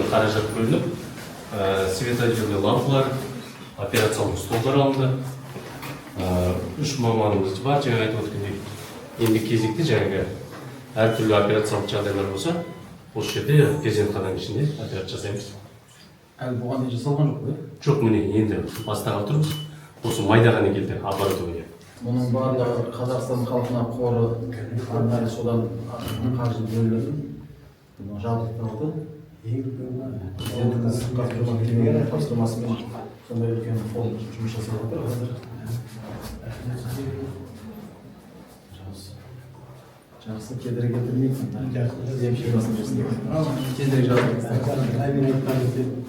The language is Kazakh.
қаражат бөлініп, светодиодный лампалар, операциялық столдар алынды. 3 маманымыз бар, жаңа айтып өткендей. Енді кезекте жаңағы әртүрлі операциялық жағдайлар болса, осы жерде перзентхананың ішінде операция жасаймыз. Әлі бұған дейін жасалған жоқ қой? Жоқ, міне енді бастағалы тұрмыз. Осы майда ғана келді аппаратура. Мұның барлығы Қазақстан халқына қоры арнайы содан қаржы бөлінді. Жабдықталды. Президентіміз қасым-жомарт кемелұлының тапсырмасымен сондай үлкен фонд жұмыс жасап жатыр қазір. Жақсы, кедергі келтірмейсің. Емші басын берсін. Тезірек жазып.